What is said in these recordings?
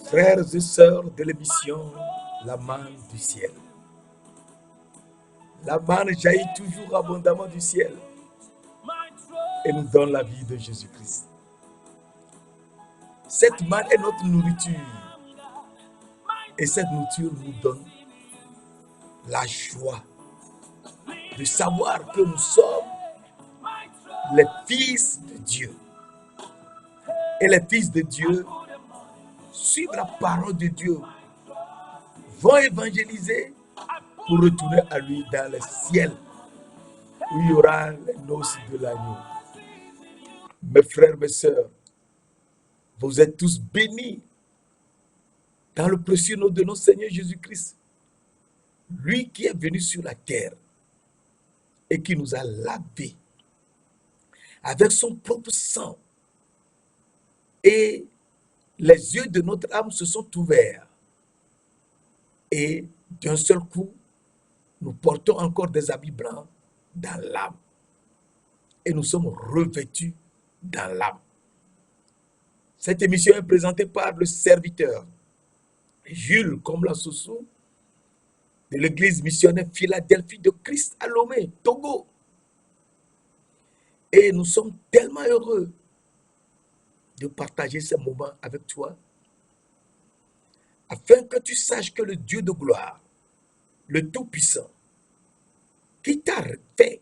Frères et sœurs de l'émission La manne du ciel. La manne jaillit toujours abondamment du ciel et nous donne la vie de Jésus-Christ. Cette manne est notre nourriture et cette nourriture nous donne la joie de savoir que nous sommes les fils de Dieu. Et les fils de Dieu suivent la parole de Dieu, vont évangéliser pour retourner à lui dans le ciel où il y aura les noces de l'agneau. Mes frères, mes sœurs, vous êtes tous bénis dans le précieux nom de notre Seigneur Jésus-Christ. Lui qui est venu sur la terre et qui nous a lavés avec son propre sang. Et les yeux de notre âme se sont ouverts. Et d'un seul coup, nous portons encore des habits blancs dans l'âme. Et nous sommes revêtus dans l'âme. Cette émission est présentée par le serviteur Jules Komla-Sossou de l'église missionnaire Philadelphie de Christ à Lomé, Togo. Et nous sommes tellement heureux de partager ce moment avec toi, afin que tu saches que le Dieu de gloire, le Tout-Puissant, qui t'a fait,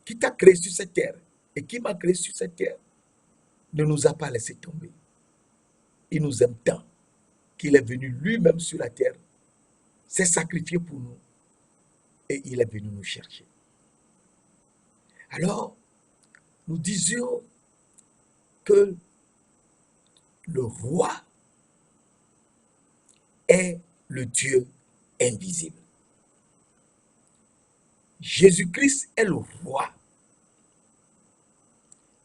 qui t'a créé sur cette terre et qui m'a créé sur cette terre, ne nous a pas laissé tomber. Il nous aime tant qu'il est venu lui-même sur la terre, s'est sacrifié pour nous et il est venu nous chercher. Alors, nous disions que le roi est le Dieu invisible. Jésus-Christ est le roi,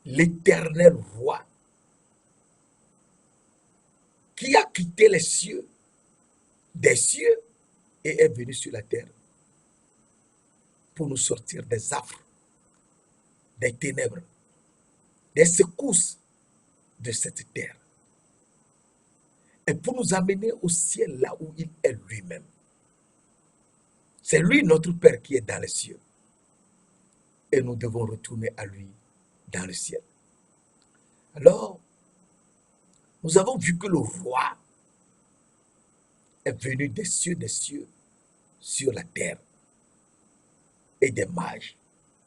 l'éternel roi, qui a quitté les cieux, des cieux, et est venu sur la terre pour nous sortir des affres, des ténèbres, des secousses de cette terre, et pour nous amener au ciel là où il est lui-même. C'est lui notre Père qui est dans les cieux, et nous devons retourner à lui dans le ciel. Alors, nous avons vu que le roi est venu des cieux sur la terre. Et des mages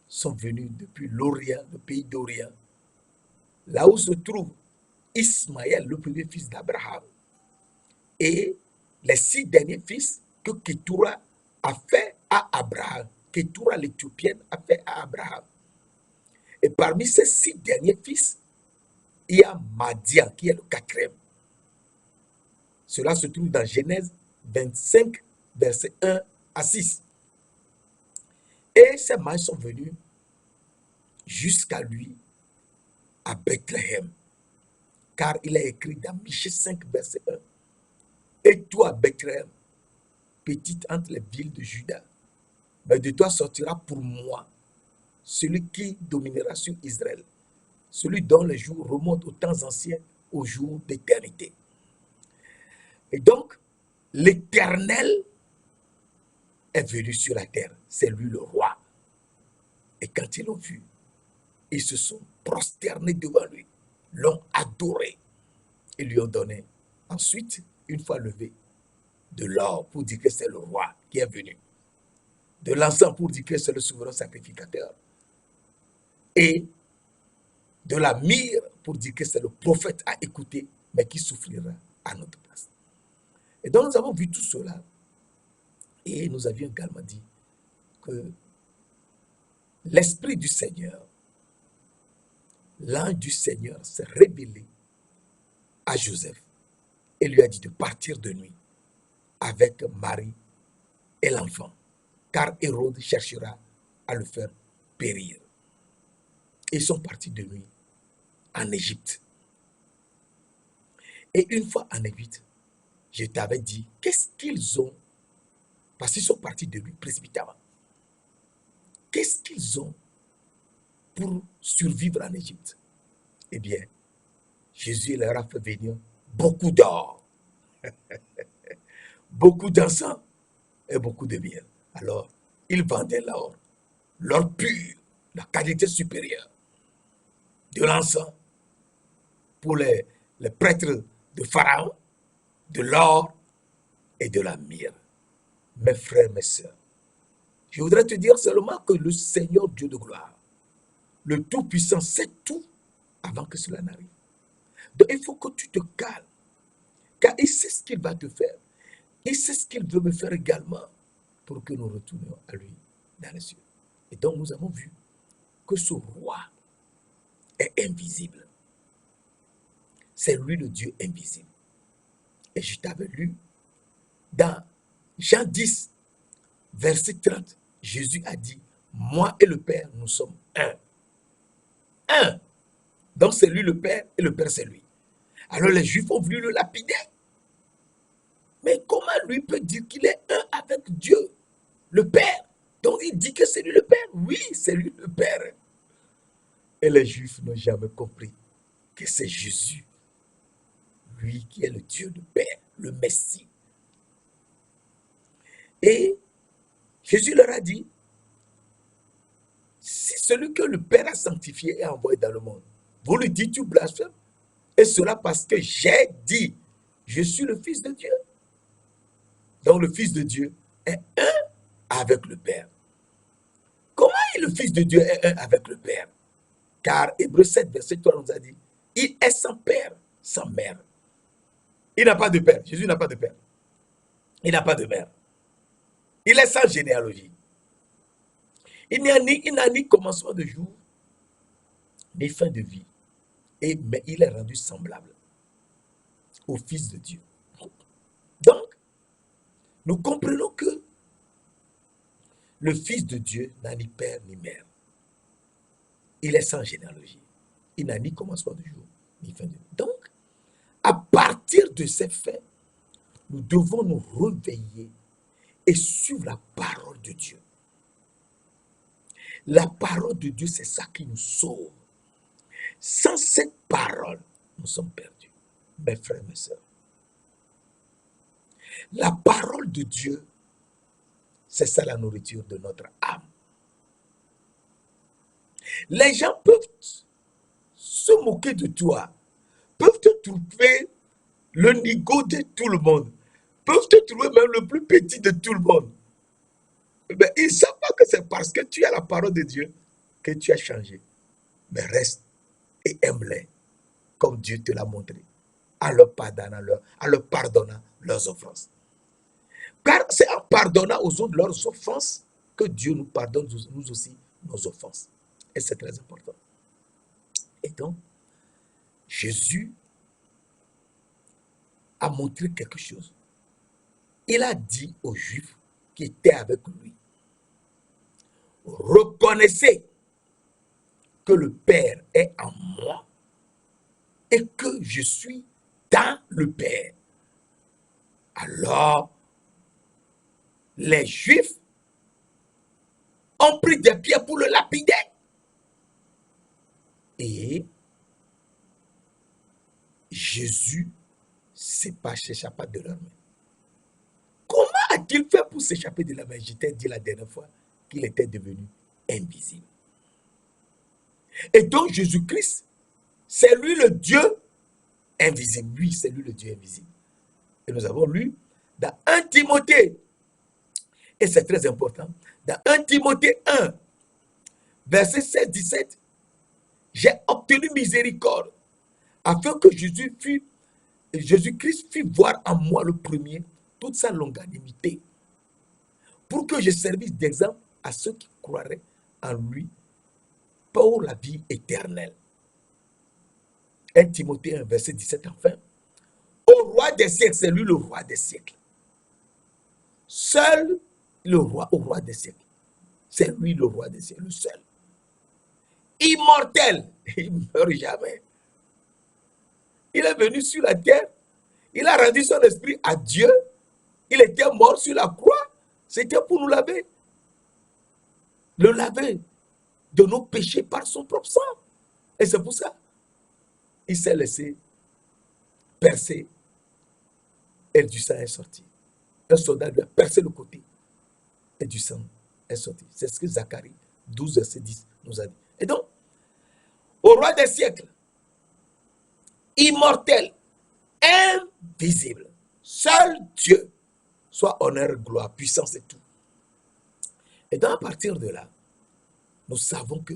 sont venus depuis l'Orient, le pays d'Orient, là où se trouve Ismaël, le premier fils d'Abraham, et les 6 derniers fils que Ketura a fait à Abraham. Ketura l'Éthiopienne a fait à Abraham. Et parmi ces 6 derniers fils, il y a Madian qui est le 4e. Cela se trouve dans Genèse 25, versets 1 à 6. Et ces mages sont venus jusqu'à lui à Bethléem, car il est écrit dans Michée 5, verset 1. Et toi, Bethléem, petite entre les villes de Juda, mais de toi sortira pour moi celui qui dominera sur Israël, celui dont les jours remontent aux temps anciens, aux jours d'éternité. Et donc, l'Éternel est venu sur la terre, c'est lui le roi. Et quand ils l'ont vu, ils se sont prosternés devant lui, l'ont adoré et lui ont donné ensuite, une fois levé, de l'or pour dire que c'est le roi qui est venu, de l'encens pour dire que c'est le souverain sacrificateur, et de la myrrhe pour dire que c'est le prophète à écouter, mais qui souffrira à notre place. Et donc nous avons vu tout cela, et nous avions également dit que l'Esprit du Seigneur, l'ange du Seigneur s'est révélé à Joseph et lui a dit de partir de nuit avec Marie et l'enfant, car Hérode cherchera à le faire périr. Ils sont partis de nuit en Égypte. Et une fois en Égypte, je t'avais dit, qu'est-ce qu'ils ont? Parce qu'ils sont partis de nuit précipitamment. Qu'est-ce qu'ils ont pour survivre en Égypte? Eh bien, Jésus leur a fait venir beaucoup d'or. beaucoup d'encens et beaucoup de miel. Alors, ils vendaient l'or pur, la qualité supérieure de l'encens pour les prêtres de Pharaon, de l'or et de la myrrhe. Mes frères, mes sœurs, je voudrais te dire seulement que le Seigneur Dieu de gloire, le Tout-Puissant, sait tout avant que cela n'arrive. Donc il faut que tu te calmes, car il sait ce qu'il va te faire. Il sait ce qu'il veut me faire également pour que nous retournions à lui dans les cieux. Et donc nous avons vu que ce roi est invisible. C'est lui le Dieu invisible. Et je t'avais lu dans Jean 10, verset 30, Jésus a dit, moi et le Père, nous sommes un. Un. Donc c'est lui le Père et le Père c'est lui. Alors les Juifs ont voulu le lapider. Mais comment lui peut dire qu'il est un avec Dieu, le Père? Donc il dit que c'est lui le Père. Oui, c'est lui le Père. Et les Juifs n'ont jamais compris que c'est Jésus, lui qui est le Dieu du Père, le Messie. Et Jésus leur a dit, si celui que le Père a sanctifié et envoyé dans le monde, vous lui dites tu blasphèmes, et cela parce que j'ai dit, je suis le Fils de Dieu. Donc le Fils de Dieu est un avec le Père. Comment est le Fils de Dieu est un avec le Père? Car Hébreux 7, verset 3 nous a dit, il est sans père, sans mère. Il n'a pas de père. Jésus n'a pas de père. Il n'a pas de mère. Il est sans généalogie. Il n'a ni commencement de jour, ni fin de vie. Mais il est rendu semblable au Fils de Dieu. Donc, nous comprenons que le Fils de Dieu n'a ni père ni mère. Il est sans généalogie. Il n'a ni commencement de jour, ni fin de vie. Donc, à partir de ces faits, nous devons nous réveiller et suivre la parole de Dieu. La parole de Dieu, c'est ça qui nous sauve. Sans cette parole, nous sommes perdus, mes frères, mes sœurs. La parole de Dieu, c'est ça la nourriture de notre âme. Les gens peuvent se moquer de toi, peuvent te trouver le nigo de tout le monde, peuvent te trouver même le plus petit de tout le monde. Mais ils ne savent pas que c'est parce que tu as la parole de Dieu que tu as changé. Mais reste et aime-les comme Dieu te l'a montré, en leur pardonnant leurs offenses. Car c'est en pardonnant aux autres leurs offenses que Dieu nous pardonne nous aussi nos offenses. Et c'est très important. Et donc, Jésus a montré quelque chose. Il a dit aux Juifs qui étaient avec lui, reconnaissez que le Père est en moi et que je suis dans le Père. Alors, les Juifs ont pris des pierres pour le lapider. Et Jésus s'échappa de leurs mains. Comment a-t-il fait pour s'échapper de la main? Je t'ai dit la dernière fois qu'il était devenu invisible. Et donc Jésus-Christ, c'est lui le Dieu invisible. Lui, c'est lui le Dieu invisible. Et nous avons lu dans 1 Timothée, et c'est très important, dans 1 Timothée 1, verset 16-17, j'ai obtenu miséricorde afin que Jésus-Christ fit voir en moi le premier toute sa longanimité, pour que je servisse d'exemple à ceux qui croiraient en lui pour la vie éternelle. 1 Timothée 1, verset 17, enfin. Au roi des siècles, c'est lui le roi des siècles. Seul le roi, au roi des siècles. C'est lui le roi des siècles, le seul. Immortel, il ne meurt jamais. Il est venu sur la terre, il a rendu son esprit à Dieu, il était mort sur la croix, c'était pour nous laver. Le laver de nos péchés par son propre sang. Et c'est pour ça il s'est laissé percer et du sang est sorti. Un soldat lui a percé le côté et du sang est sorti. C'est ce que Zacharie 12, verset 10 nous a dit. Et donc, au roi des siècles, immortel, invisible, seul Dieu, soit honneur, gloire, puissance et tout. Et donc, à partir de là, nous savons que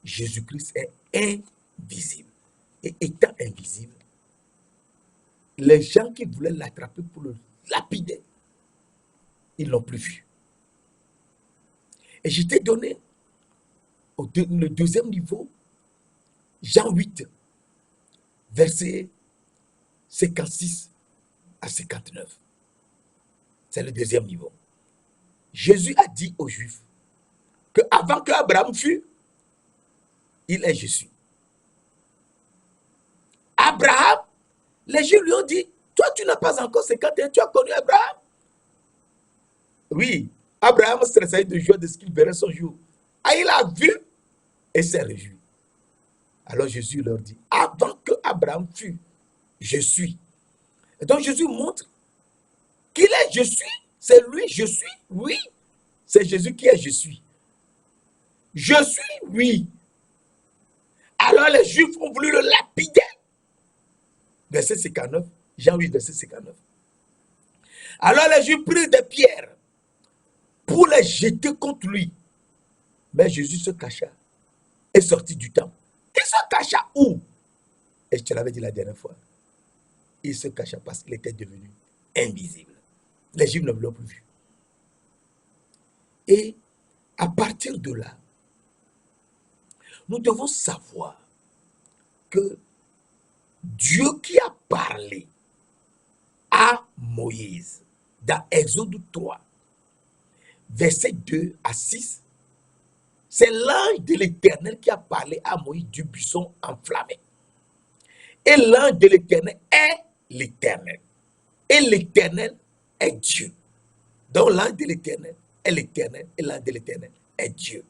Jésus-Christ est invisible. Et étant invisible, les gens qui voulaient l'attraper pour le lapider, ils ne l'ont plus vu. Et je t'ai donné le deuxième niveau, Jean 8, verset 56 à 59. C'est le deuxième niveau. Jésus a dit aux Juifs que avant que Abraham fût, il est je suis. Abraham, les Juifs lui ont dit, toi tu n'as pas encore 50 ans, tu as connu Abraham. Oui, Abraham stressait de joie de ce qu'il verrait son jour. Ah, il a vu et s'est réjoui. Alors Jésus leur dit, avant que Abraham fût, je suis. Et donc Jésus montre qu'il est je suis, c'est lui je suis, oui, c'est Jésus qui est je suis. Je suis, oui. Alors les Juifs ont voulu le lapider. Verset 59, Jean 8, verset 59. Alors les Juifs prirent des pierres pour les jeter contre lui. Mais Jésus se cacha et sortit du temple. Il se cacha où? Et je te l'avais dit la dernière fois. Il se cacha parce qu'il était devenu invisible. Les Juifs ne l'ont plus vu. Et à partir de là, nous devons savoir que Dieu qui a parlé à Moïse dans Exode 3, versets 2 à 6, c'est l'ange de l'Éternel qui a parlé à Moïse du buisson enflammé. Et l'ange de l'Éternel est l'Éternel. Et l'Éternel est Dieu. Donc l'ange de l'Éternel est l'Éternel et l'ange de l'Éternel est Dieu.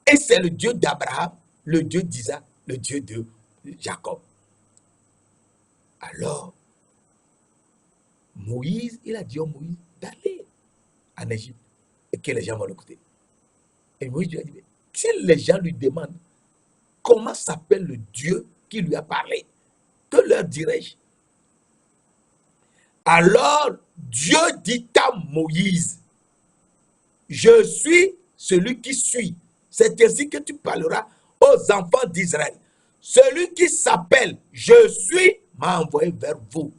Et c'est le Dieu d'Abraham, le Dieu d'Isaac, le Dieu de Jacob. Alors, Moïse, il a dit à Moïse d'aller en Égypte et que les gens vont l'écouter. Et Moïse lui a dit, si les gens lui demandent comment s'appelle le Dieu qui lui a parlé, que leur dirais-je? Alors Dieu dit à Moïse, je suis celui qui suis. C'est ainsi que tu parleras aux enfants d'Israël. Celui qui s'appelle je suis m'a envoyé vers vous.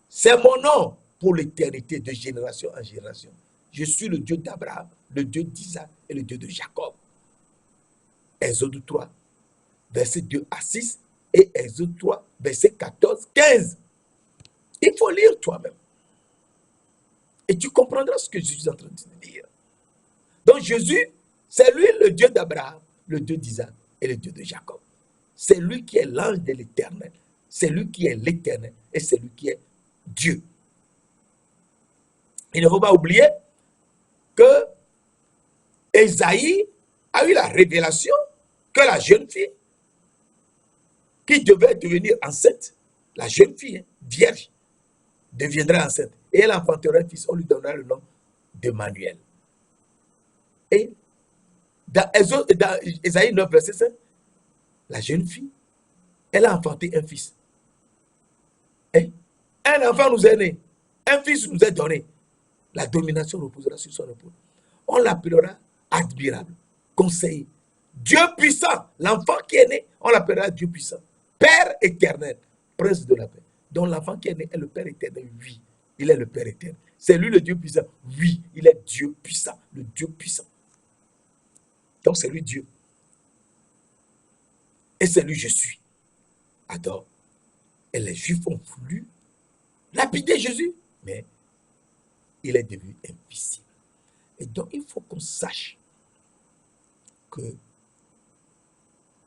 C'est mon nom pour l'éternité de génération en génération. Je suis le Dieu d'Abraham, le Dieu d'Isaac et le Dieu de Jacob. Exode 3, verset 2 à 6 et Exode 3, verset 14, 15. Il faut lire toi-même. Et tu comprendras ce que Jésus est en train de dire. Donc Jésus, c'est lui le Dieu d'Abraham, le Dieu d'Isaac et le Dieu de Jacob. C'est lui qui est l'ange de l'Éternel. C'est lui qui est l'Éternel et c'est lui qui est Dieu. Il ne faut pas oublier que Ésaïe a eu la révélation que la jeune fille qui devait devenir enceinte, la jeune fille, vierge, deviendra enceinte. Et elle enfantera un fils, on lui donnera le nom d'Emmanuel. Et dans Ésaïe 9, verset 5, la jeune fille, elle a enfanté un fils. Et un enfant nous est né, un fils nous est donné. La domination reposera sur son épaule. On l'appellera admirable, conseiller, Dieu puissant. L'enfant qui est né, on l'appellera Dieu puissant. Père éternel, prince de la paix. Donc l'enfant qui est né est le Père éternel, oui, il est le Père éternel. C'est lui le Dieu puissant, oui, il est Dieu puissant, le Dieu puissant. Donc c'est lui Dieu. Et c'est lui je suis. Alors, et les Juifs ont voulu lapider Jésus, mais il est devenu invisible. Et donc il faut qu'on sache que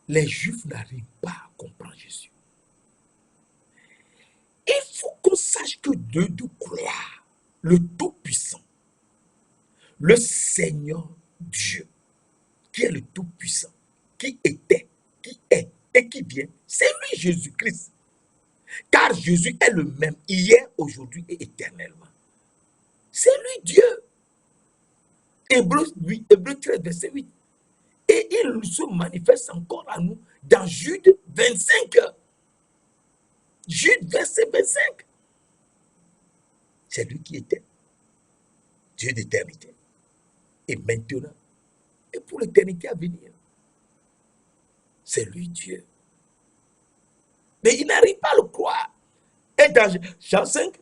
les Juifs n'arrivent pas à comprendre Jésus. Il faut qu'on sache que Dieu de gloire, le Tout-Puissant, le Seigneur Dieu, qui est le Tout-Puissant, qui était, qui est et qui vient, c'est lui Jésus-Christ. Car Jésus est le même hier, aujourd'hui et éternellement. C'est lui Dieu. Hébreu 13, verset 8. Et il se manifeste encore à nous dans Jude 25. Jude verset 25. C'est lui qui était Dieu d'éternité. Et maintenant, et pour l'éternité à venir, c'est lui Dieu. Mais il n'arrive pas à le croire. Et dans Jean 5,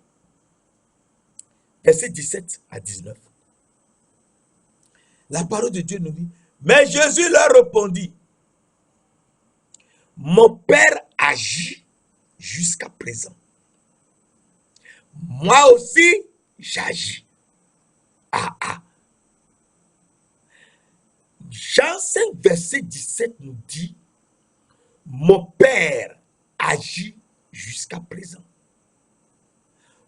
verset 17 à 19, la parole de Dieu nous dit, mais Jésus leur répondit, mon Père agit jusqu'à présent. Moi aussi, j'agis. Jean 5, verset 17 nous dit, mon Père agit jusqu'à présent.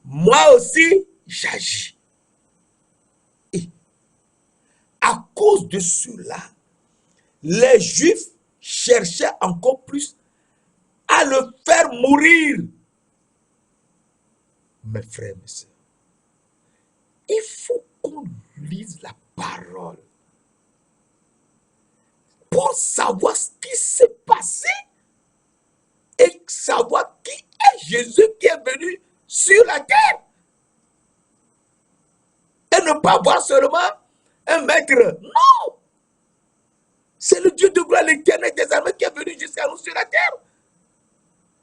Moi aussi, j'agis. Et à cause de cela, les Juifs cherchaient encore plus à le faire mourir. Mes frères, mes sœurs, il faut qu'on lise la parole pour savoir ce qui s'est passé et savoir qui est Jésus qui est venu sur la terre. Et ne pas voir seulement un maître. Non! C'est le Dieu de gloire, l'Éternel des armées qui est venu jusqu'à nous sur la terre.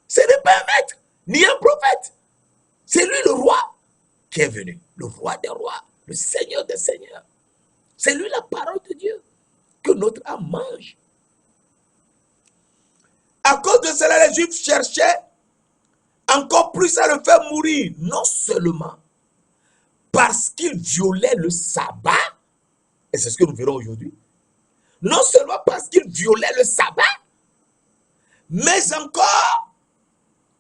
Ce n'est pas un maître, ni un prophète. C'est lui le roi qui est venu. Le roi des rois, le Seigneur des seigneurs. C'est lui la parole de Dieu que notre âme mange. À cause de cela, les Juifs cherchaient encore plus à le faire mourir. Non seulement parce qu'il violait le sabbat, et c'est ce que nous verrons aujourd'hui, non seulement parce qu'il violait le sabbat, mais encore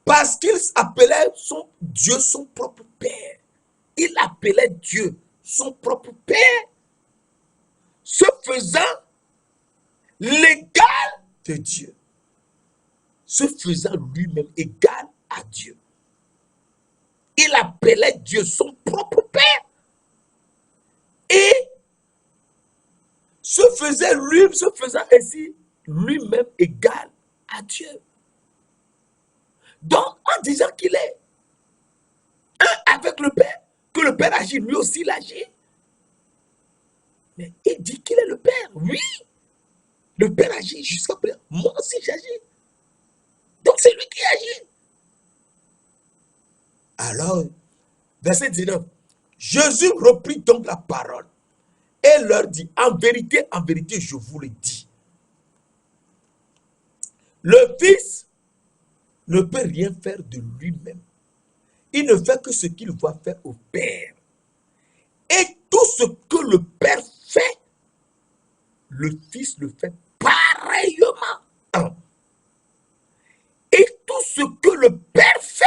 parce qu'il appelait son Dieu son propre Père. Il appelait Dieu son propre Père, se faisant l'égal de Dieu, se faisant lui-même égal à Dieu. Il appelait Dieu son propre Père et se faisant ainsi lui-même égal à Dieu. Donc, en disant qu'il est un avec le Père, que le Père agit, lui aussi il agit. Mais il dit qu'il est le Père. Oui, le Père agit jusqu'à présent. Moi aussi j'agis. Donc c'est lui qui agit. Alors, verset 19, Jésus reprit donc la parole et leur dit, en vérité, je vous le dis, le Fils ne peut rien faire de lui-même. Il ne fait que ce qu'il voit faire au Père. Et tout ce que le Père fait, le Fils le fait pareillement. Et tout ce que le Père fait,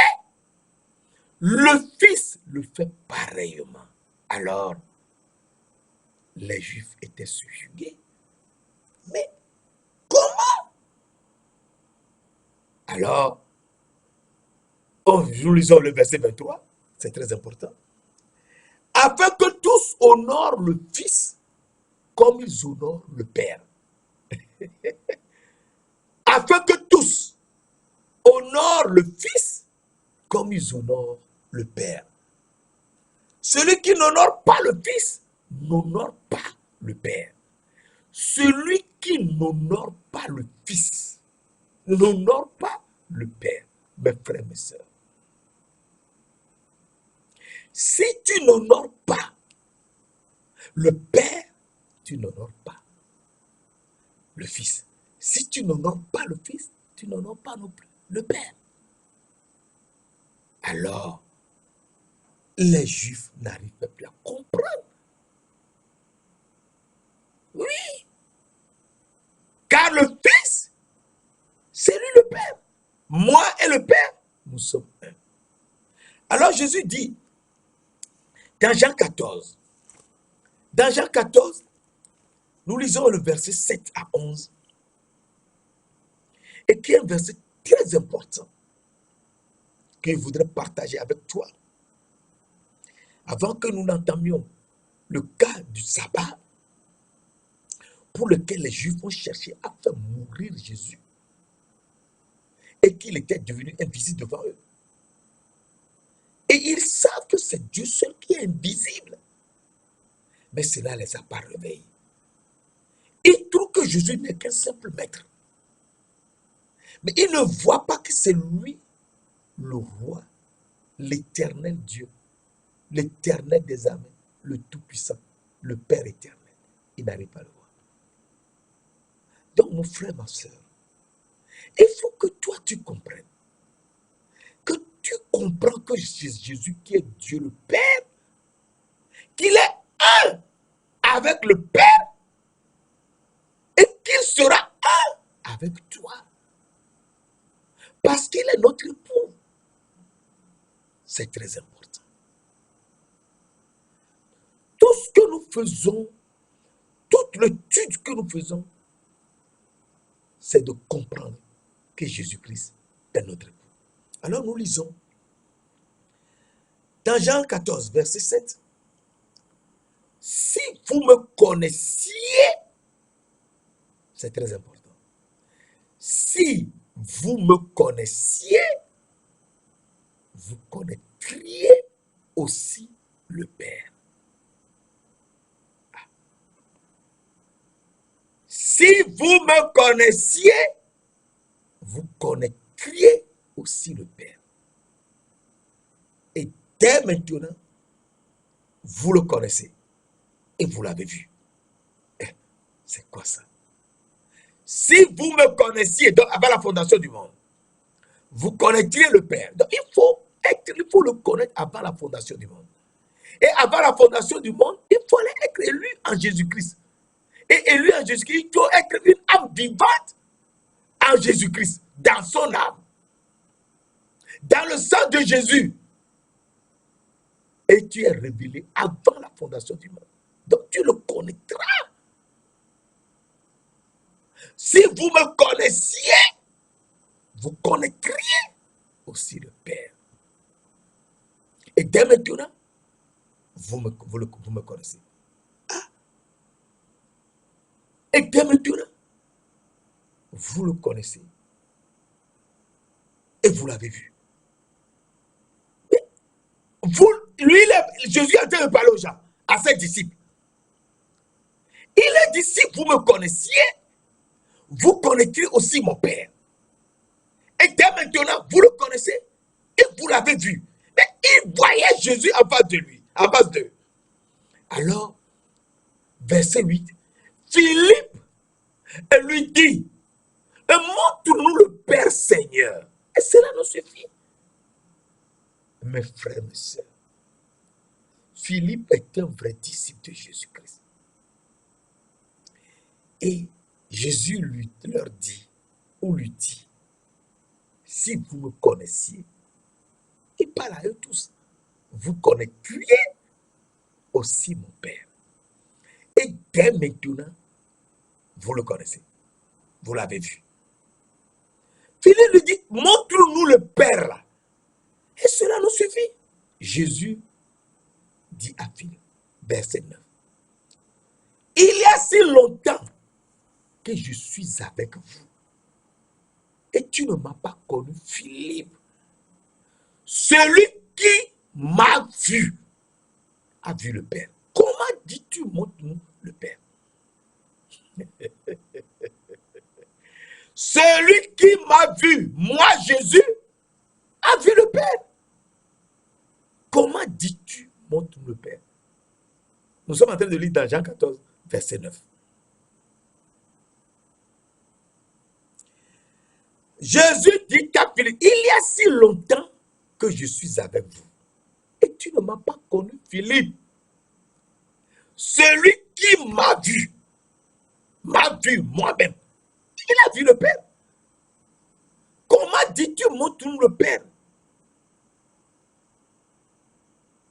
le Fils le fait pareillement. Alors, les Juifs étaient subjugués. Mais comment? Alors, nous lisons le verset 23, c'est très important. Afin que tous honorent le Fils comme ils honorent le Père. Afin que tous honorent le Fils comme ils honorent le Père. Celui qui n'honore pas le Fils n'honore pas le Père. Celui qui n'honore pas le Fils n'honore pas le Père. Mes frères, mes sœurs. Si tu n'honores pas le Père, tu n'honores pas le Fils. Si tu n'honores pas le Fils, tu n'honores pas non plus le Père. Alors, les Juifs n'arrivent plus à comprendre. Oui, car le Fils, c'est lui le Père. Moi et le Père, nous sommes un. Alors Jésus dit, dans Jean 14, nous lisons le verset 7 à 11, et qui est un verset très important. que je voudrais partager avec toi. Avant que nous n'entamions le cas du sabbat, pour lequel les Juifs ont cherché à faire mourir Jésus, et qu'il était devenu invisible devant eux. Et ils savent que c'est Dieu seul qui est invisible. Mais cela ne les a pas réveillés. Ils trouvent que Jésus n'est qu'un simple maître. Mais ils ne voient pas que c'est lui, le roi, l'éternel Dieu, l'éternel des armées, le Tout-Puissant, le Père éternel. Ils n'arrivent pas à le voir. Donc, mon frère, ma soeur, il faut que toi, tu comprennes. Que tu comprends que c'est Jésus qui est Dieu le Père, qu'il est un avec le Père et qu'il sera un avec toi. Parce qu'il est notre époux. C'est très important. Tout ce que nous faisons, toute l'étude que nous faisons, c'est de comprendre que Jésus-Christ est notre époux. Alors nous lisons dans Jean 14, verset 7. Si vous me connaissiez, c'est très important. Si vous me connaissiez, vous connaîtriez aussi le Père. Si vous me connaissiez, vous connaîtriez aussi le Père. Et dès maintenant, vous le connaissez et vous l'avez vu. C'est quoi ça? Si vous me connaissiez, donc avant la fondation du monde, vous connaîtriez le Père. Donc il faut le connaître avant la fondation du monde. Et avant la fondation du monde, il fallait être élu en Jésus-Christ. Et élu en Jésus-Christ, il faut être une âme vivante en Jésus-Christ, dans son âme, dans le sang de Jésus. Et tu es révélé avant la fondation du monde. Donc tu le connaîtras. Si vous me connaissiez, vous connaîtriez aussi le Père. Et dès maintenant, vous me connaissez. Et dès maintenant, vous le connaissez. Et vous l'avez vu. Jésus est en train de parler aux gens, à ses disciples. Il a dit, si vous me connaissiez, vous connaîtriez aussi mon Père. Et dès maintenant, vous le connaissez et vous l'avez vu. Mais il voyait Jésus en face de lui, en face d'eux. Alors, verset 8, Philippe lui dit, montre-nous le Père Seigneur. Et cela nous suffit. Mes frères, mes sœurs, Philippe est un vrai disciple de Jésus-Christ. Et Jésus leur dit, si vous me connaissiez, il parle à eux tous, vous connaîtriez aussi mon Père. Et dès maintenant, vous le connaissez, vous l'avez vu. Philippe lui dit, montre-nous le Père là. Et cela nous suffit. Jésus dit à Philippe, verset 9, il y a si longtemps que je suis avec vous. Et tu ne m'as pas connu, Philippe. Celui qui m'a vu a vu le Père. Comment dis-tu, montre-nous le Père? Celui qui m'a vu, moi Jésus, a vu le Père. Comment dis-tu, montre-nous le Père? Nous sommes en train de lire dans Jean 14, verset 9. Jésus dit à Philippe, il y a si longtemps que je suis avec vous. Et tu ne m'as pas connu, Philippe. Celui qui m'a vu moi-même. Il a vu le Père. Comment dis-tu, montre-nous le Père?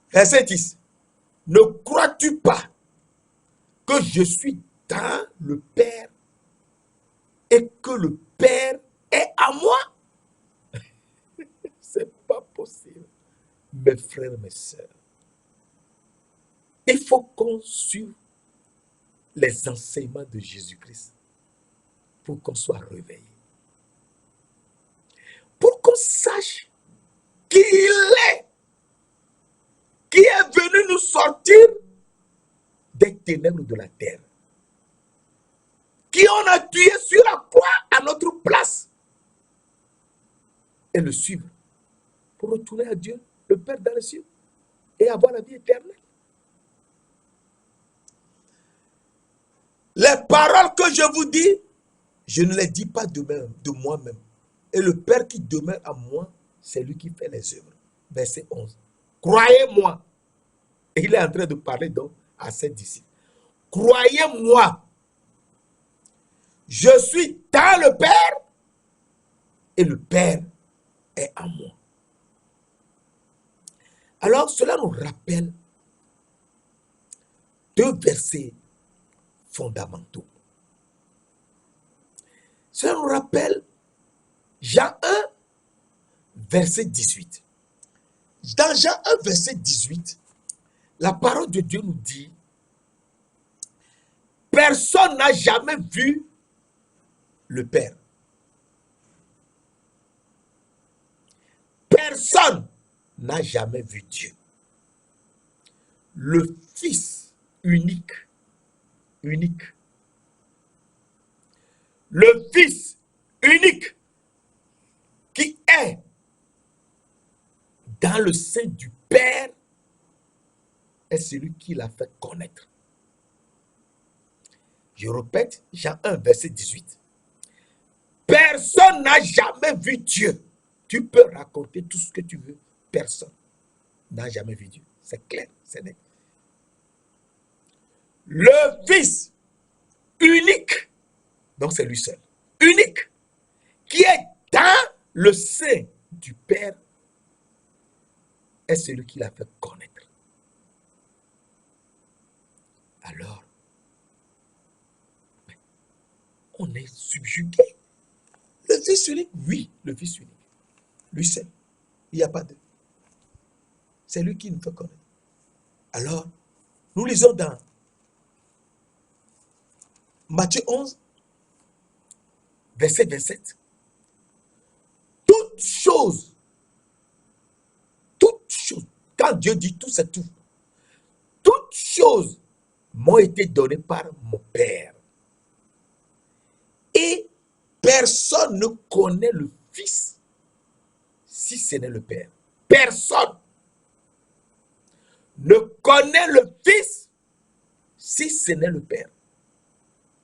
Verset 10. Ne crois-tu pas que je suis dans le Père et que le Père est à moi? C'est pas possible. Mes frères, mes sœurs, il faut qu'on suive les enseignements de Jésus-Christ pour qu'on soit réveillé. Pour qu'on sache qui il est, qui est venu nous sortir des ténèbres de la terre, qui on a tué sur la croix à notre place, et le suivre pour retourner à Dieu, le Père dans les cieux, et avoir la vie éternelle. Les paroles que je vous dis, je ne les dis pas de moi-même. Et le Père qui demeure en moi, c'est lui qui fait les œuvres. Verset 11. Croyez-moi. Et il est en train de parler donc à ses disciples. Croyez-moi. Je suis dans le Père et le Père est en moi. Alors cela nous rappelle deux versets fondamentaux. Cela nous rappelle Jean 1, verset 18. Dans Jean 1, verset 18, la parole de Dieu nous dit, personne n'a jamais vu le Père. Personne n'a jamais vu Dieu. Le Fils unique, le Fils unique qui est dans le sein du Père est celui qui l'a fait connaître. Je répète, Jean 1, verset 18. Personne n'a jamais vu Dieu. Tu peux raconter tout ce que tu veux. Personne n'a jamais vu Dieu. C'est clair, c'est net. Le Fils unique, donc c'est lui seul, unique, qui est dans le sein du Père, est celui qui l'a fait connaître. Alors, on est subjugué. Le Fils unique, oui, le Fils unique. Lui seul. Il n'y a pas de. C'est lui qui nous fait connaître. Alors, nous lisons dans Matthieu 11, verset 27. Toutes choses, quand Dieu dit tout, c'est tout. Toutes choses m'ont été données par mon Père. Et personne ne connaît le Fils si ce n'est le Père. Personne ne connaît le Fils si ce n'est le Père.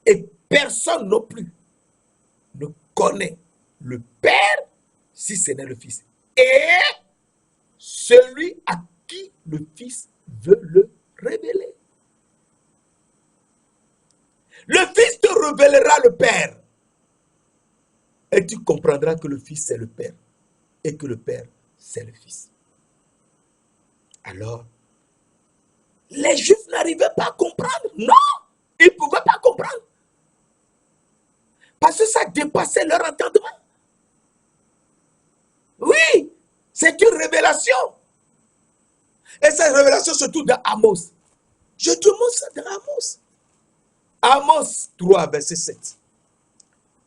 Et personne non plus ne connaît le Père si ce n'est le Fils. Et celui à qui le Fils veut le révéler. Le Fils te révélera le Père. Et tu comprendras que le Fils c'est le Père. Et que le Père c'est le Fils. Alors, les Juifs n'arrivaient pas à comprendre. Non, ils ne pouvaient pas comprendre. Parce que ça dépassait leur entendement. Oui, c'est une révélation. Et cette révélation se trouve dans Amos. Je te montre ça dans Amos. Amos 3, verset 7.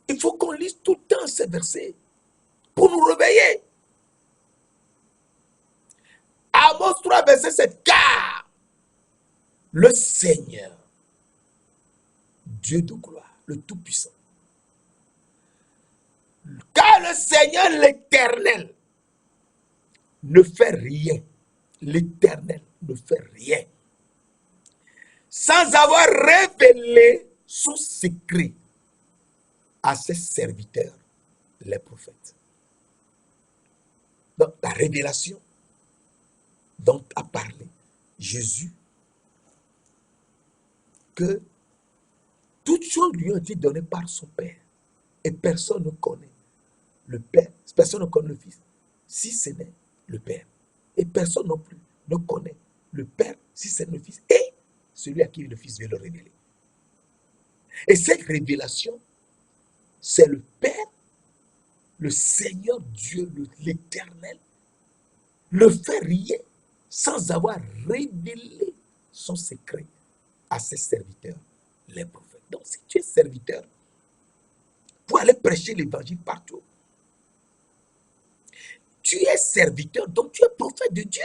Il faut qu'on lise tout le temps ces versets pour nous réveiller. Amos 3, verset 7. Car le Seigneur, Dieu de gloire, le Tout-Puissant, car le Seigneur l'Éternel ne fait rien. L'Éternel ne fait rien sans avoir révélé son secret à ses serviteurs, les prophètes. Donc, la révélation dont a parlé Jésus, que toutes choses lui ont été données par son Père. Et personne ne connaît le Père, personne ne connaît le Fils, si ce n'est le Père. Et personne non plus ne connaît le Père, si c'est le Fils, et celui à qui le Fils veut le révéler. Et cette révélation, c'est le Père, le Seigneur Dieu, l'Éternel, ne fait rien sans avoir révélé son secret à ses serviteurs, les prophètes. Donc, si tu es serviteur, pour aller prêcher l'évangile partout, tu es serviteur, donc tu es prophète de Dieu.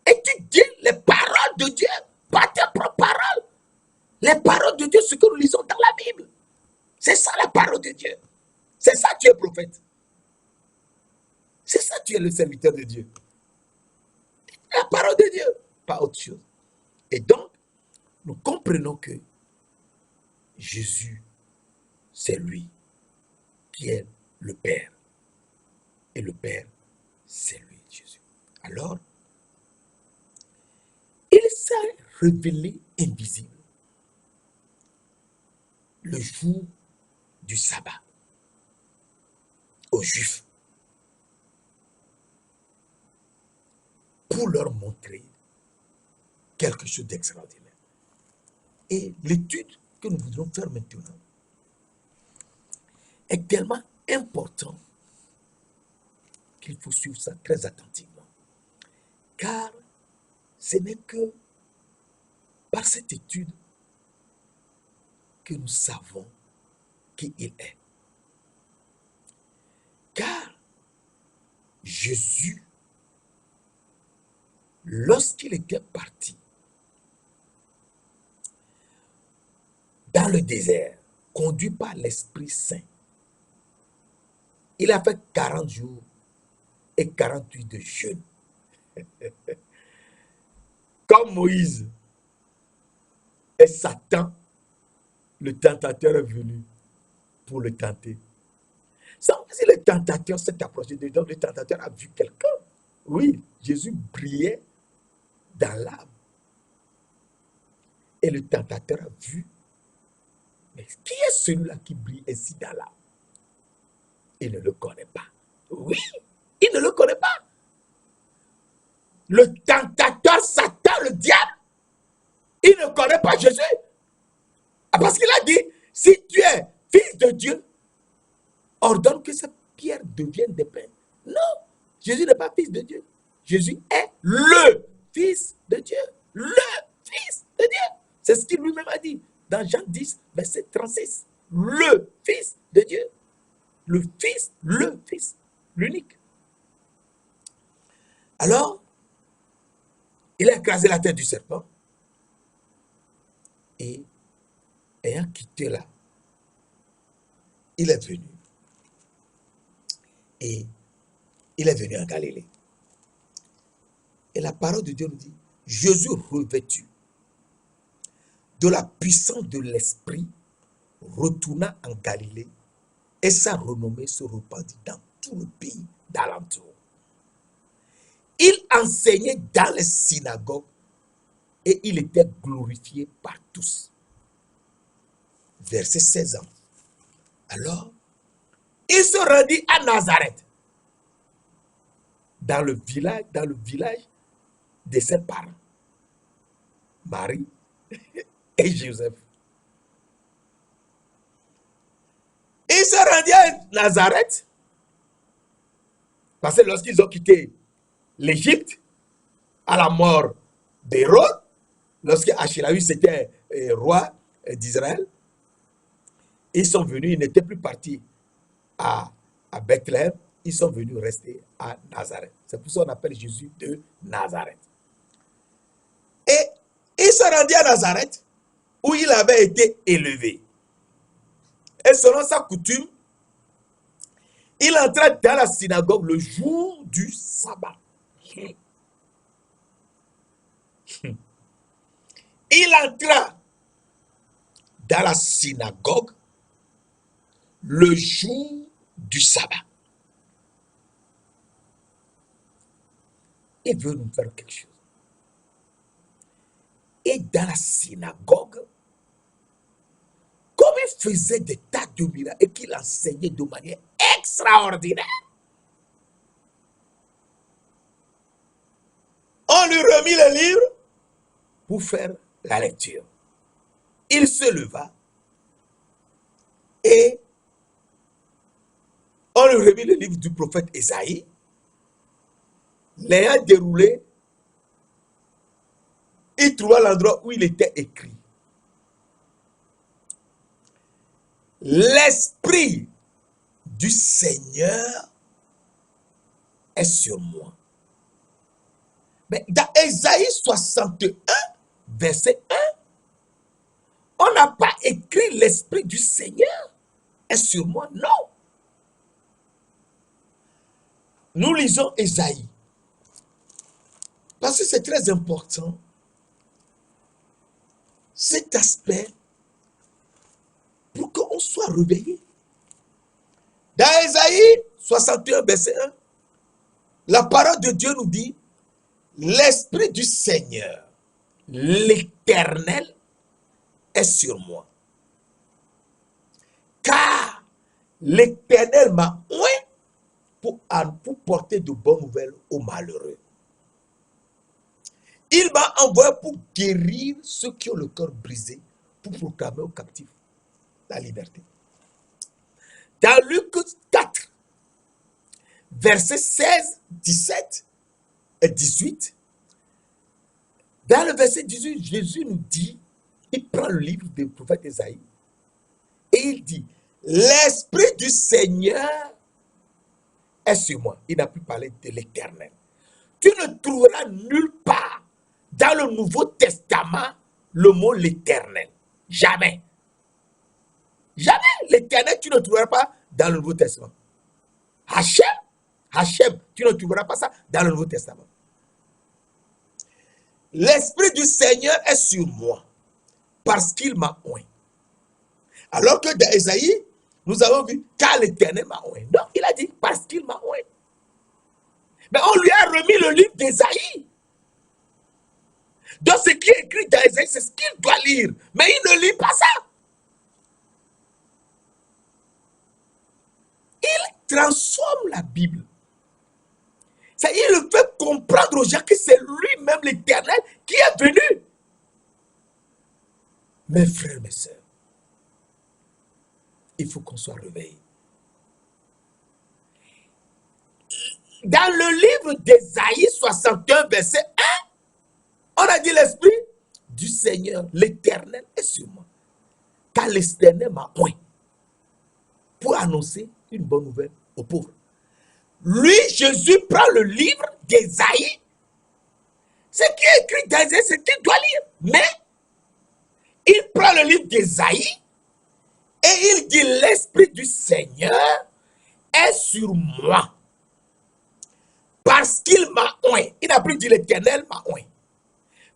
Et tu dis les paroles de Dieu, pas tes propres paroles. Les paroles de Dieu, ce que nous lisons dans la Bible. C'est ça la parole de Dieu. C'est ça tu es prophète. C'est ça tu es le serviteur de Dieu. La parole de Dieu, pas autre chose. Et donc, nous comprenons que Jésus, c'est lui qui est le Père. Et le Père, c'est lui, Jésus. Alors, il s'est révélé invisible le jour du sabbat aux Juifs pour leur montrer quelque chose d'extraordinaire. Et l'étude que nous voudrons faire maintenant est tellement importante qu'il faut suivre ça très attentivement. Car ce n'est que par cette étude que nous savons qui il est. Car Jésus, lorsqu'il était parti dans le désert, conduit par l'Esprit Saint, il a fait 40 jours et 48 de jeûne. Comme Moïse et Satan, le tentateur est venu pour le tenter. Sans si le tentateur s'est approché de Dieu, le tentateur a vu quelqu'un. Oui, Jésus brillait dans l'âme. Et le tentateur a vu. Mais qui est celui-là qui brille ainsi dans l'âme? Il ne le connaît pas. Oui, il ne le connaît pas. Le tentateur, Satan, le diable, il ne connaît pas Jésus. Parce qu'il a dit, si tu es fils de Dieu, ordonne que cette pierre devienne des pains. Non, Jésus n'est pas fils de Dieu. Jésus est le fils de Dieu. Le fils de Dieu. C'est ce qu'il lui-même a dit dans Jean 10, verset 36. Le fils de Dieu. Le fils, l'unique. Alors, il a écrasé la tête du serpent et ayant quitté là, il est venu. Et il est venu en Galilée. Et la parole de Dieu nous dit, Jésus revêtu de la puissance de l'Esprit retourna en Galilée et sa renommée se répandit dans tout le pays d'alentour. Il enseignait dans les synagogues et il était glorifié par tous. Verset 16 ans. Alors, il se rendit à Nazareth, dans le village de ses parents, Marie et Joseph. Il se rendit à Nazareth, parce que lorsqu'ils ont quitté l'Égypte, à la mort d'Hérode, lorsque Achelaïus était roi d'Israël, ils sont venus, ils n'étaient plus partis à Bethléem, ils sont venus rester à Nazareth. C'est pour ça qu'on appelle Jésus de Nazareth. Et il se rendit à Nazareth, où il avait été élevé. Et selon sa coutume, il entra dans la synagogue le jour du sabbat. Il entra dans la synagogue le jour du sabbat. Il veut nous faire quelque chose. Et dans la synagogue, comme il faisait des tas de miracles et qu'il enseignait de manière extraordinaire, on lui remit le livre pour faire la lecture. Il se leva et on lui remit le livre du prophète Ésaïe. L'ayant déroulé, il trouva l'endroit où il était écrit. L'Esprit du Seigneur est sur moi. Mais dans Ésaïe 61, verset 1, on n'a pas écrit l'Esprit du Seigneur est sur moi. Non. Nous lisons Ésaïe. Parce que c'est très important. Cet aspect pour qu'on soit réveillé. Dans Ésaïe 61, verset 1, la parole de Dieu nous dit, l'Esprit du Seigneur, l'Éternel, est sur moi. Car l'Éternel m'a oint pour porter de bonnes nouvelles aux malheureux. Il m'a envoyé pour guérir ceux qui ont le cœur brisé, pour proclamer aux captifs la liberté. Dans Luc 4, versets 16, 17 et 18, dans le verset 18, Jésus nous dit, il prend le livre du prophète Ésaïe, et il dit, l'Esprit du Seigneur est sur moi. Il n'a plus parlé de l'Éternel. Tu ne trouveras nulle part dans le Nouveau Testament le mot l'Éternel. Jamais. Jamais l'Éternel, tu ne trouveras pas dans le Nouveau Testament. Hachem, tu ne trouveras pas ça dans le Nouveau Testament. L'Esprit du Seigneur est sur moi parce qu'il m'a oint. Alors que dans Ésaïe, nous avons vu car l'Éternel m'a oint. Donc il a dit parce qu'il m'a oint. Mais on lui a remis le livre d'Ésaïe. Donc ce qui est écrit dans Ésaïe, c'est ce qu'il doit lire. Mais il ne lit pas ça. Il transforme la Bible. Il fait comprendre aux gens que c'est lui-même l'Éternel qui est venu. Mes frères, mes sœurs, il faut qu'on soit réveillés. Dans le livre d'Ésaïe 61, verset 1, on a dit l'Esprit du Seigneur, l'Éternel est sur moi. Car l'Éternel m'a oint pour annoncer une bonne nouvelle aux pauvres. Lui, Jésus, prend le livre d'Ésaïe. Ce qui est écrit dans Ésaïe, c'est qu'il doit lire. Mais il prend le livre d'Ésaïe et il dit l'Esprit du Seigneur est sur moi. Parce qu'il m'a oint. Il n'a plus dit l'Éternel m'a oint.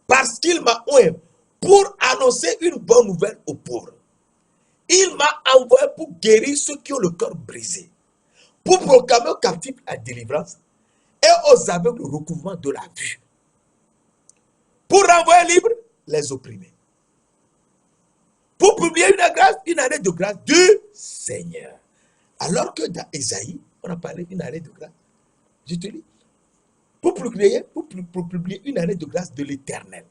Parce qu'il m'a oint pour annoncer une bonne nouvelle aux pauvres. Il m'a envoyé pour guérir ceux qui ont le cœur brisé, pour proclamer aux captifs la délivrance et aux aveugles le recouvrement de la vue, pour renvoyer libres les opprimés, pour publier une année de grâce du Seigneur. Alors que dans Ésaïe, on a parlé d'une année de grâce. Je te lis. Pour publier une année de grâce de l'Éternel.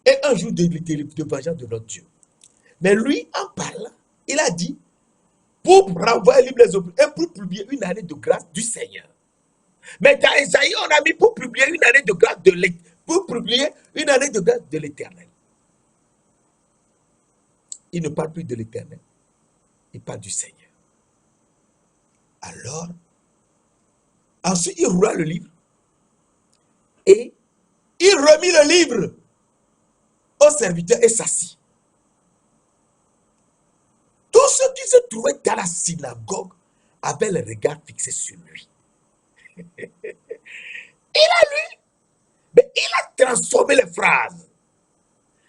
Et un jour de vengeance de notre Dieu. Mais lui, en parlant, il a dit, pour renvoyer libre les opprimés et pour publier une année de grâce du Seigneur. Mais dans Ésaïe, on a mis pour publier une année de grâce de l'Éternel. Il ne parle plus de l'Éternel, il parle du Seigneur. Alors, ensuite, il roula le livre et il remit le livre au serviteur et s'assit. Tous ceux qui se trouvaient dans la synagogue avaient le regard fixé sur lui. Il a lu, mais il a transformé les phrases.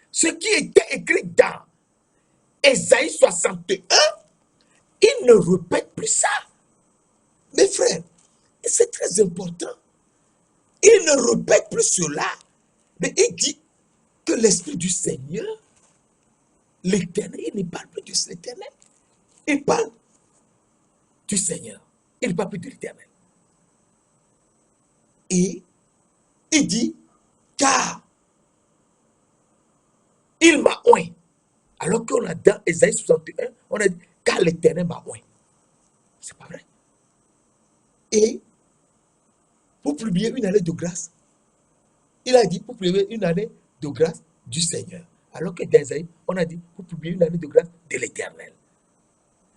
Ce qui était écrit dans Ésaïe 61, il ne répète plus ça. Mes frères, c'est très important. Il ne répète plus cela, mais il dit que l'Esprit du Seigneur, l'Éternel, il ne parle plus de l'Éternel. Il parle du Seigneur. Il ne parle plus de l'Éternel. Et il dit, car il m'a oint. Alors qu'on a dans Ésaïe 61, on a dit, car l'Éternel m'a oint. C'est pas vrai. Et pour publier une année de grâce. Il a dit pour publier une année de grâce du Seigneur. Alors que dans Isaïe, on a dit pour publier une année de grâce de l'Éternel.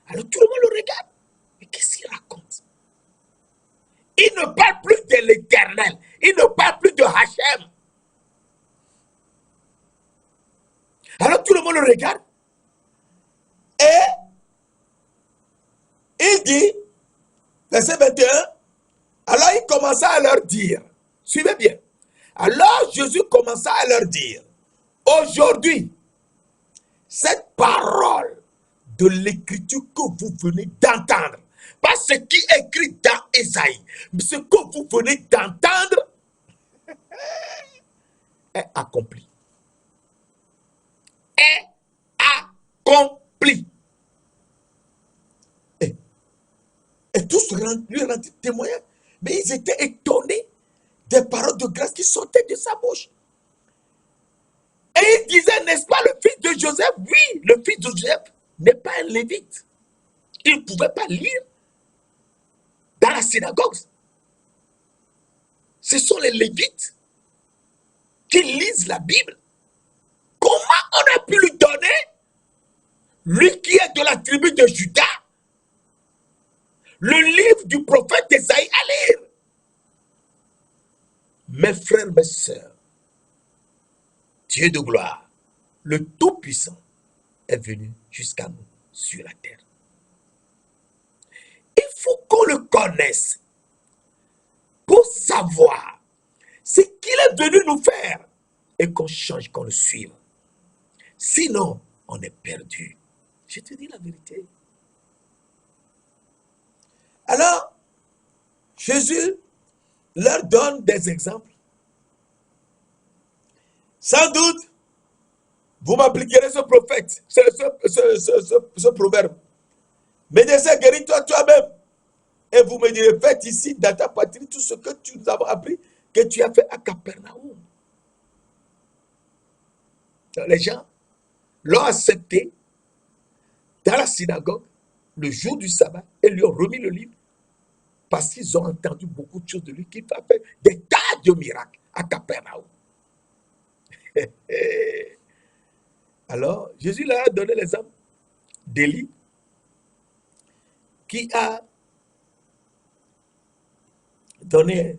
Alors tout le monde le regarde. Mais qu'est-ce qu'il raconte? Il ne parle plus de l'Éternel. Il ne parle plus de Hachem. Alors tout le monde le regarde. Et il dit, verset 21, alors il commença à leur dire, suivez bien. Alors Jésus commença à leur dire, aujourd'hui, cette parole de l'écriture que vous venez d'entendre, pas ce qui est écrit dans Ésaïe, mais ce que vous venez d'entendre est accompli. Est accompli. Et tous lui rendaient témoignage. Mais ils étaient étonnés des paroles de grâce qui sortaient de sa bouche. Et il disait, n'est-ce pas le fils de Joseph? Oui, le fils de Joseph n'est pas un lévite. Il ne pouvait pas lire dans la synagogue. Ce sont les lévites qui lisent la Bible. Comment on a pu lui donner, lui qui est de la tribu de Juda, le livre du prophète Ésaïe à lire? Mes frères, mes sœurs, Dieu de gloire, le Tout-Puissant, est venu jusqu'à nous sur la terre. Il faut qu'on le connaisse pour savoir ce qu'il est venu nous faire et qu'on change, qu'on le suive. Sinon, on est perdu. Je te dis la vérité. Alors, Jésus leur donne des exemples. Sans doute, vous m'appliquerez ce prophète, ce proverbe. Médecin, guéris-toi toi-même. Et vous me direz, faites ici, dans ta patrie, tout ce que tu nous as appris, que tu as fait à Capernaum. Les gens l'ont accepté dans la synagogue le jour du sabbat et lui ont remis le livre parce qu'ils ont entendu beaucoup de choses de lui, qu'il a fait des tas de miracles à Capernaum. Alors, Jésus leur a donné l'exemple d'Élie qui a donné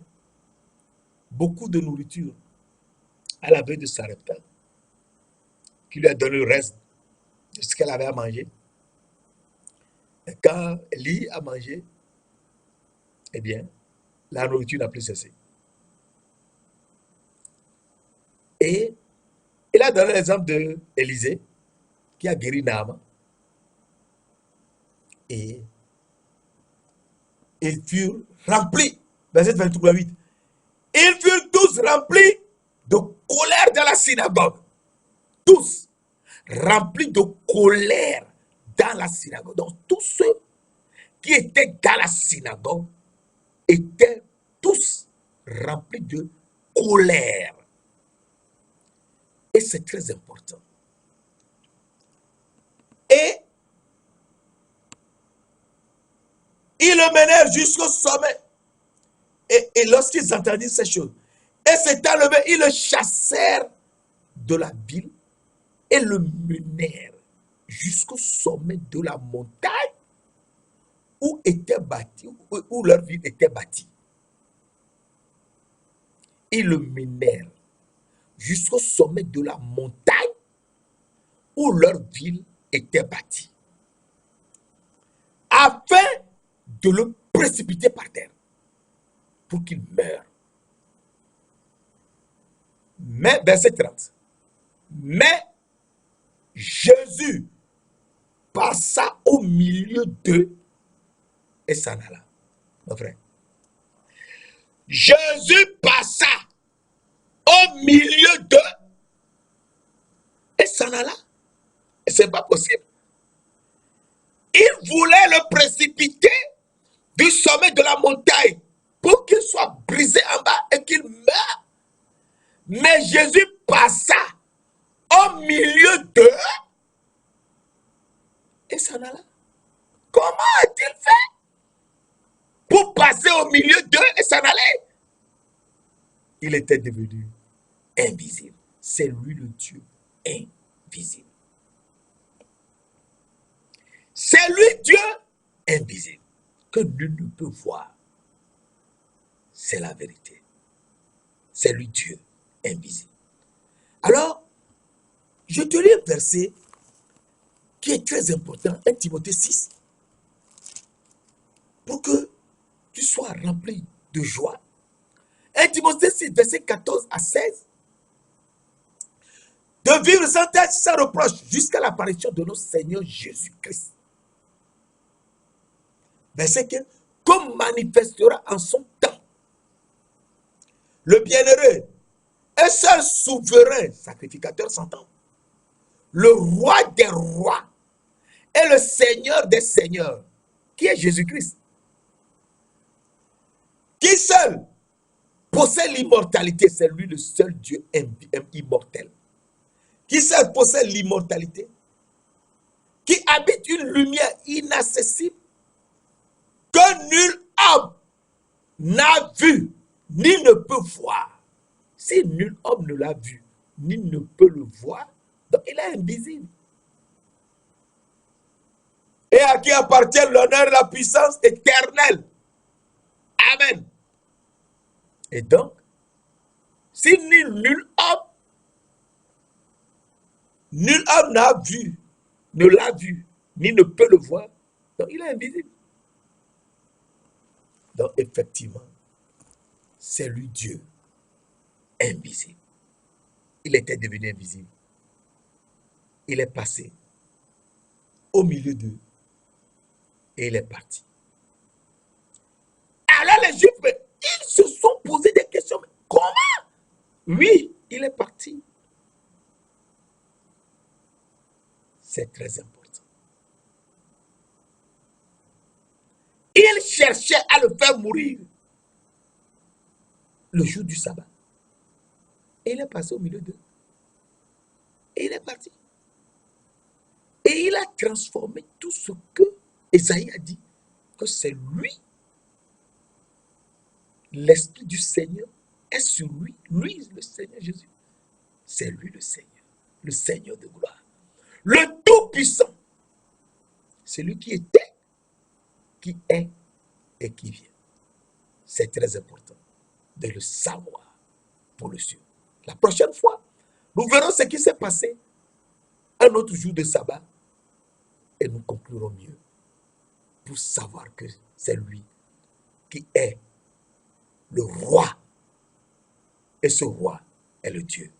beaucoup de nourriture à la veille de Sarepta, qui lui a donné le reste de ce qu'elle avait à manger. Et quand Élie a mangé, eh bien, la nourriture n'a plus cessé. Et il a donné l'exemple d'Élisée, qui a guéri Naaman. Et ils furent remplis, verset 28, ils furent tous remplis de colère dans la synagogue. Tous remplis de colère dans la synagogue. Donc tous ceux qui étaient dans la synagogue étaient tous remplis de colère. Et c'est très important. Et ils le menèrent jusqu'au sommet. Et lorsqu'ils entendirent ces choses, et s'étant levés, ils le chassèrent de la ville et le menèrent jusqu'au sommet de la montagne où était bâti, où leur ville était bâtie. Ils le menèrent jusqu'au sommet de la montagne où leur ville était bâtie, afin de le précipiter par terre pour qu'il meure. Mais, verset 30, mais Jésus passa au milieu d'eux et s'en alla. Mon frère, Jésus passa au milieu d'eux et s'en alla. Et ce n'est pas possible. Il voulait le précipiter du sommet de la montagne pour qu'il soit brisé en bas et qu'il meure. Mais Jésus passa au milieu d'eux et s'en alla. Comment a-t-il fait pour passer au milieu d'eux et s'en aller? il était devenu invisible. C'est lui le Dieu invisible. C'est lui Dieu invisible que nul ne peut voir. C'est la vérité. C'est lui Dieu invisible. Alors, je te lis un verset qui est très important, 1 Timothée 6, pour que tu sois rempli de joie. 1 Timothée 6, verset 14 à 16. De vivre sans tâche, sans reproche, jusqu'à l'apparition de notre Seigneur Jésus-Christ. Verset 15. Comme manifestera en son temps le bienheureux, un seul souverain, sacrificateur sans temps, le roi des rois et le Seigneur des seigneurs, qui est Jésus-Christ, qui seul possède l'immortalité, c'est lui le seul Dieu immortel, qui seul possède l'immortalité, qui habite une lumière inaccessible que nul homme n'a vu, ni ne peut voir. Si nul homme ne l'a vu, ni ne peut le voir, donc il est invisible. Et à qui appartient l'honneur et la puissance éternelle. Amen. Et donc, si nul homme n'a vu, ne l'a vu, ni ne peut le voir, donc il est invisible. Donc effectivement, c'est lui Dieu invisible. Il était devenu invisible. Il est passé au milieu d'eux et il est parti. Alors les Juifs, ils se sont posé des questions. Mais comment? Oui, il est parti. C'est très important. Il cherchait à le faire mourir le jour du sabbat. Et il est passé au milieu d'eux. Et il est parti. Et il a transformé tout ce que Esaïe a dit, que c'est lui. L'Esprit du Seigneur est sur lui. Lui, le Seigneur Jésus. C'est lui le Seigneur de gloire. Le Tout-Puissant. C'est lui qui était, qui est et qui vient. C'est très important de le savoir pour le suivre. La prochaine fois, nous verrons ce qui s'est passé un autre jour de sabbat et nous conclurons mieux pour savoir que c'est lui qui est le roi. Et ce roi est le Dieu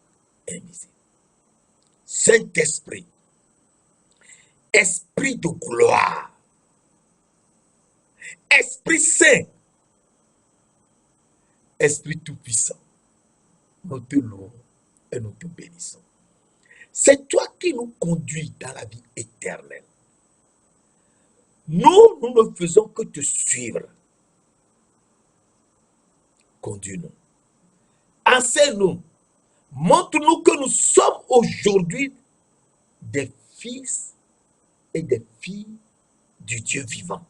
invisible. Saint-Esprit, Esprit de gloire, Esprit Saint, Esprit Tout-Puissant, nous te louons et nous te bénissons. C'est toi qui nous conduis dans la vie éternelle. Nous ne faisons que te suivre. Conduis-nous. Enseigne-nous. Montre-nous que nous sommes aujourd'hui des fils et des filles du Dieu vivant.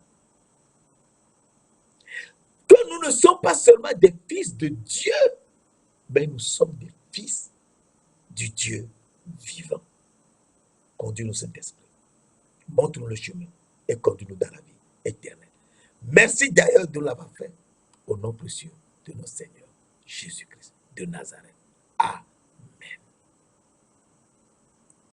Que nous ne sommes pas seulement des fils de Dieu, mais nous sommes des fils du Dieu vivant. Conduis-nous, Saint-Esprit. Montre-nous le chemin et conduis-nous dans la vie éternelle. Merci d'ailleurs de l'avoir fait au nom précieux de notre Seigneur Jésus-Christ de Nazareth. Amen.